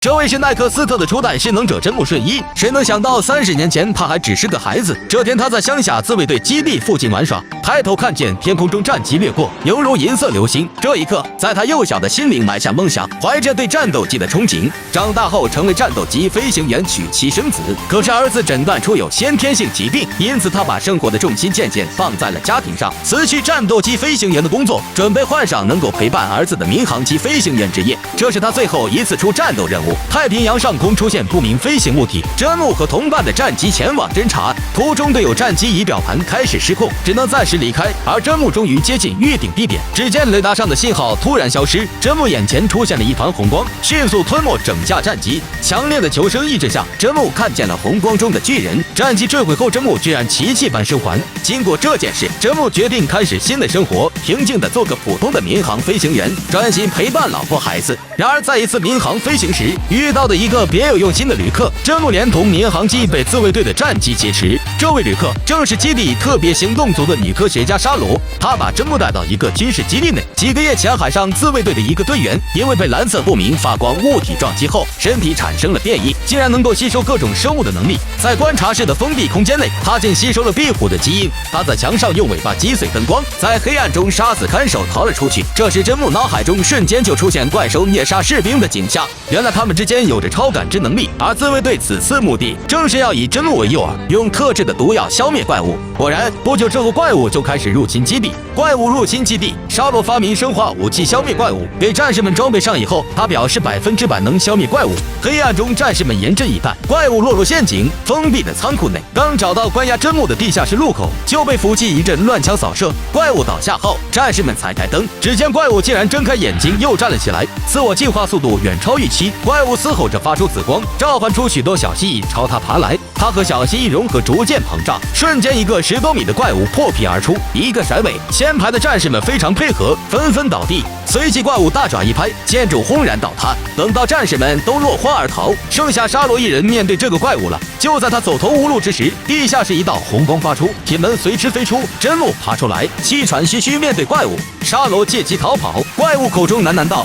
这位是奈克斯特的初代新能者真木顺一，谁能想到30年前他还只是个孩子？这天他在乡下自卫队基地附近玩耍，抬头看见天空中战机掠过，犹如银色流星。这一刻，在他幼小的心灵埋下梦想，怀着对战斗机的憧憬，长大后成为战斗机飞行员，娶妻生子。可是儿子诊断出有先天性疾病，因此他把生活的重心渐渐放在了家庭上，辞去战斗机飞行员的工作，准备换上能够陪伴儿子的民航机飞行员职业。这是他最后一次出战斗任务。太平洋上空出现不明飞行物体，真木和同伴的战机前往侦察，途中队友战机仪表盘开始失控，只能暂时离开。而真木终于接近预定地点，只见雷达上的信号突然消失，真木眼前出现了一团红光，迅速吞没整架战机。强烈的求生意志下，真木看见了红光中的巨人。战机坠毁后，真木居然奇迹般生还。经过这件事，真木决定开始新的生活，平静地做个普通的民航飞行员，专心陪伴老婆孩子。然而在一次民航飞行时，遇到的一个别有用心的旅客，真木连同民航机被自卫队的战机劫持。这位旅客正是基地特别行动组的女科学家沙罗，她把真木带到一个军事基地内。几个月前，海上自卫队的一个队员因为被蓝色不明发光物体撞击后，身体产生了变异，竟然能够吸收各种生物的能力。在观察室的封闭空间内，他竟吸收了壁虎的基因。他在墙上用尾巴击碎灯光，在黑暗中杀死看守，逃了出去。这时，真木脑海中瞬间就出现怪兽虐杀士兵的景象。原来他们之间有着超感知能力，而自卫队此次目的正是要以真木为诱饵，用特制的毒药消灭怪物。果然，不久之后，怪物就开始入侵基地。怪物入侵基地，沙罗发明生化武器消灭怪物，给战士们装备上以后，他表示100%能消灭怪物。黑暗中，战士们严阵以待，怪物落入陷阱，封闭的仓库内。刚找到关押真木的地下室入口，就被伏击一阵乱枪扫射。怪物倒下后，战士们才开灯，只见怪物竟然睁开眼睛又站了起来，自我进化速度远超预期。怪物嘶吼着发出紫光，召唤出许多小蜥蜴朝他爬来。他和小蜥蜴融合，逐渐膨胀，瞬间一个10多米的怪物破皮而出，一个甩尾。先排的战士们非常配合，纷纷倒地。随即怪物大爪一拍，建筑轰然倒塌。等到战士们都落荒而逃，剩下沙罗一人面对这个怪物了。就在他走投无路之时，地下室一道红光发出，铁门随之飞出，真木爬出来，气喘吁吁面对怪物。沙罗借机逃跑，怪物口中喃喃道：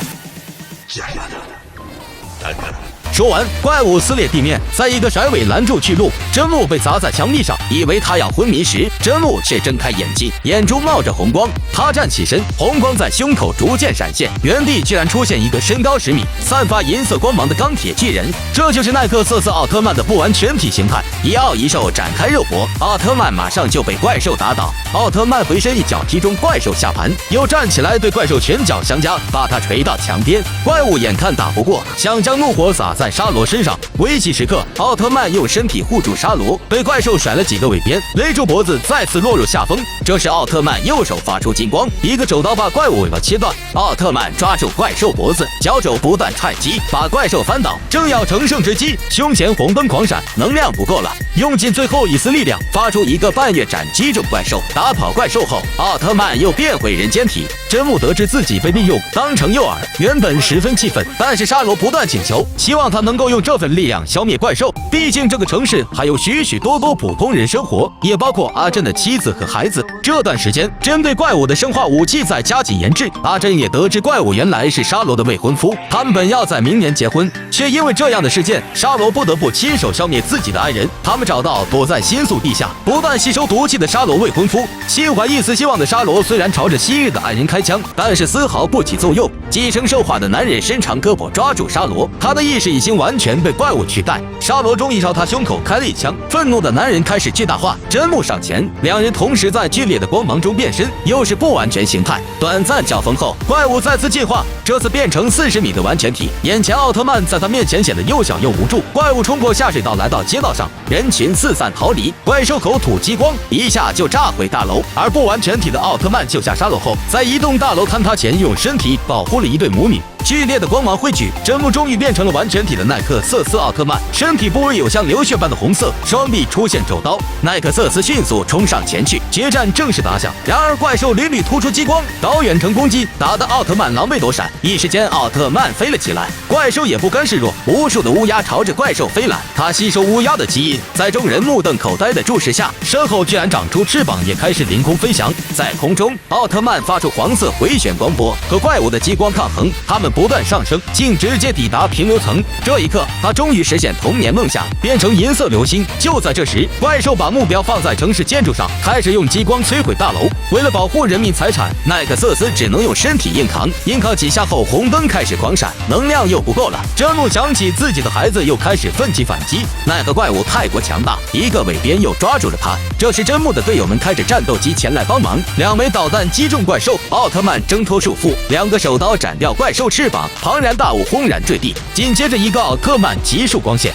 说完，怪物撕裂地面，在一个甩尾拦住去路。真木被砸在墙壁上，以为他要昏迷时，真木却睁开眼睛，眼中冒着红光。他站起身，红光在胸口逐渐闪现，原地居然出现一个身高10米、散发银色光芒的钢铁巨人。这就是奈克瑟斯奥特曼的不完全体形态。一奥一兽展开肉搏，奥特曼马上就被怪兽打倒。奥特曼回身一脚踢中怪兽下盘，又站起来对怪兽拳脚相加，把他锤到墙边。怪物眼看打不过，想将怒火洒在沙罗身上。危急时刻，奥特曼用身体护住沙罗，被怪兽甩了几个尾鞭，勒住脖子，再次落入下风。这时奥特曼右手发出金光，一个肘刀把怪物尾巴切断。奥特曼抓住怪兽脖子，脚肘不断踹击，把怪兽翻倒。正要乘胜追击，胸前红灯狂闪，能量不够了，用尽最后一丝力量，发出一个半月斩击中怪兽。打跑怪兽后，奥特曼又变回人间体。真木得知自己被利用，当成诱饵，原本十分气愤，但是沙罗不断请求，希望他能够用这份力量消灭怪兽。毕竟这个城市还有许许多多普通人生活，也包括阿珍的妻子和孩子。这段时间，针对怪物的生化武器在加紧研制。阿珍也得知怪物原来是沙罗的未婚夫，他们本要在明年结婚，却因为这样的事件，沙罗不得不亲手消灭自己的爱人。他们找到躲在新宿地下不断吸收毒气的沙罗未婚夫，心怀一丝希望的沙罗虽然朝着昔日的爱人开枪，但是丝毫不起作用。寄生兽化的男人伸长胳膊抓住沙罗，他的意识已经完全被怪物取代。沙罗终于朝他胸口开了一枪，愤怒的男人开始巨大化。真木上前，两人同时在剧烈的光芒中变身，又是不完全形态。短暂交锋后，怪物再次进化，这次变成40米的完全体。眼前奥特曼在他面前显得又小又无助。怪物冲破下水道来到街道上，人群四散逃离。怪兽口吐激光，一下就炸毁大楼。而不完全体的奥特曼救下沙罗后，在移动大楼坍塌前用身体保护了一对母女。剧烈的光芒汇聚，真木终于变成了完全体的奈克瑟斯奥特曼，身体部位有像流血般的红色，双臂出现肘刀。奈克瑟斯迅速冲上前去，决战正式打响。然而怪兽屡屡突出激光，导远程攻击，打得奥特曼狼狈躲闪。一时间，奥特曼飞了起来，怪兽也不甘示弱，无数的乌鸦朝着怪兽飞来。他吸收乌鸦的基因，在众人目瞪口呆的注视下，身后居然长出翅膀，也开始凌空飞翔。在空中，奥特曼发出黄色回旋光波，和怪物的激光抗衡，他们不断上升，竟直接抵达平流层。这一刻，他终于实现童年梦想，变成银色流星。就在这时，怪兽把目标放在城市建筑上，开始用激光摧毁大楼。为了保护人民财产，奈克瑟斯只能用身体硬扛。硬扛几下后，红灯开始狂闪，能量又不够了。真木想起自己的孩子，又开始奋起反击。奈何怪物太过强大，一个尾鞭又抓住了他。这时真木的队友们开着战斗机前来帮忙，2枚导弹击中怪兽，奥特曼挣脱束缚，2个手刀斩掉怪兽翅膀，庞然大物轰然坠地。紧接着一个奥特曼急速光线，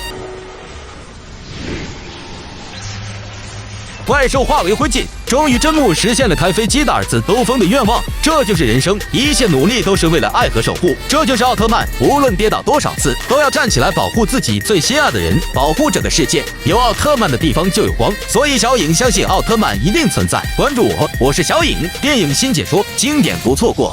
怪兽化为灰烬。终于，真木实现了开飞机的2次兜风的愿望。这就是人生，一切努力都是为了爱和守护。这就是奥特曼，无论跌倒多少次，都要站起来保护自己最心爱的人，保护这个世界。有奥特曼的地方就有光，所以小影相信奥特曼一定存在。关注我，我是小影，电影新解说，经典不错过。